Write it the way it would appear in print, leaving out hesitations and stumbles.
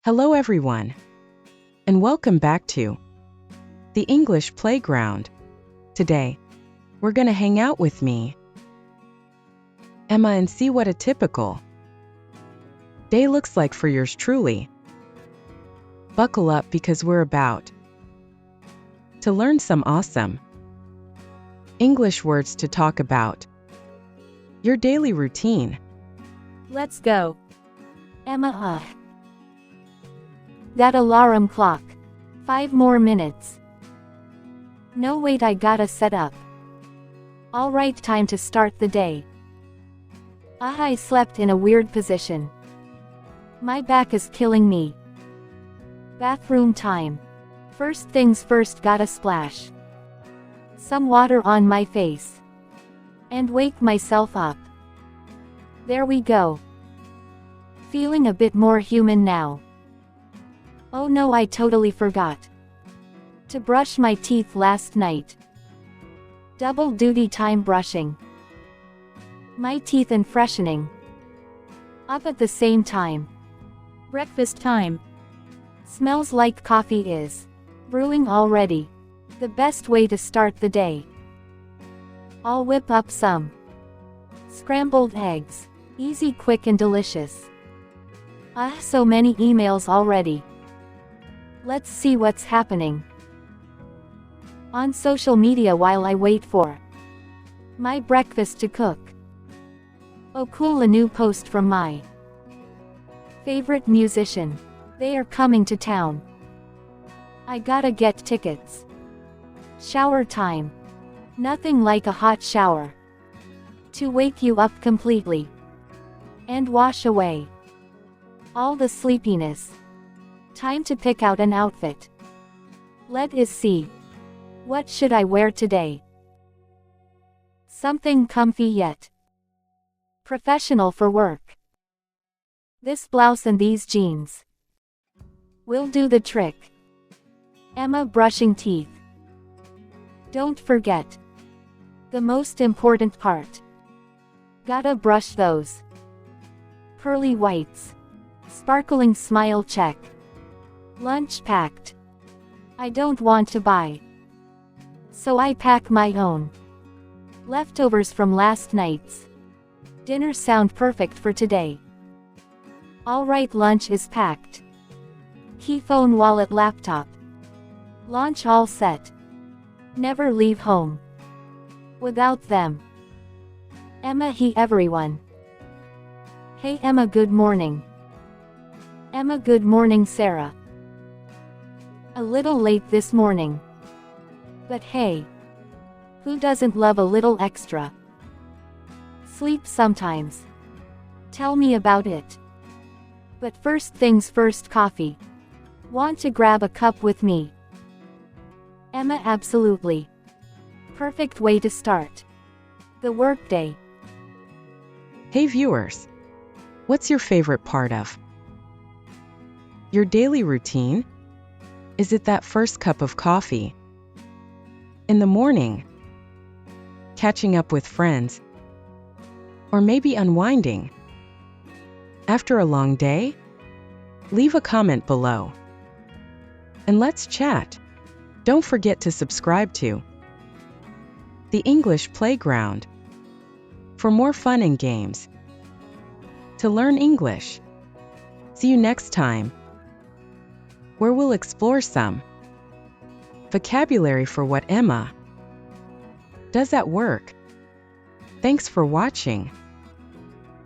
Hello everyone, and welcome back to the English Playground. Today, we're gonna hang out with me, Emma, and see what a typical day looks like for yours truly. Buckle up because we're about to learn some awesome English words to talk about your daily routine. Let's go. Emma, that alarm clock. 5 more minutes. No, wait, I gotta set up. Alright, time to start the day. I slept in a weird position. My back is killing me. Bathroom time. First things first, gotta splash some water on my face and wake myself up. There we go. Feeling a bit more human now. Oh no, I totally forgot to brush my teeth last night. Double duty time, brushing my teeth and freshening up at the same time. Breakfast time. Smells like coffee is brewing already. The best way to start the day. I'll whip up some scrambled eggs. Easy, quick, and delicious. So many emails already. Let's see what's happening on social media while I wait for my breakfast to cook. Oh cool, a new post from my favorite musician. They are coming to town. I gotta get tickets. Shower time. Nothing like a hot shower to wake you up completely and wash away all the sleepiness. Time to pick out an outfit. Let us see. What should I wear today? Something comfy yet professional for work. This blouse and these jeans will do the trick. Emma, brushing teeth. Don't forget the most important part. Gotta brush those pearly whites. Sparkling smile, check. Lunch packed. I don't want to buy, so I pack my own. Leftovers from last night's dinner sound perfect for today. Alright, lunch is packed. Key, phone, wallet, laptop. Launch all set. Never leave home without them. Emma, he, everyone. Hey Emma, good morning. Emma, good morning, Sarah. A little late this morning. But hey, who doesn't love a little extra sleep sometimes? Tell me about it. But first things first, coffee. Want to grab a cup with me? Emma, absolutely. Perfect way to start the workday. Hey viewers, what's your favorite part of your daily routine? Is it that first cup of coffee in the morning? Catching up with friends? Or maybe unwinding after a long day? Leave a comment below and let's chat. Don't forget to subscribe to the English Playground for more fun and games to learn English. See you next time, where we'll explore some vocabulary for what Emma does at work. Thanks for watching.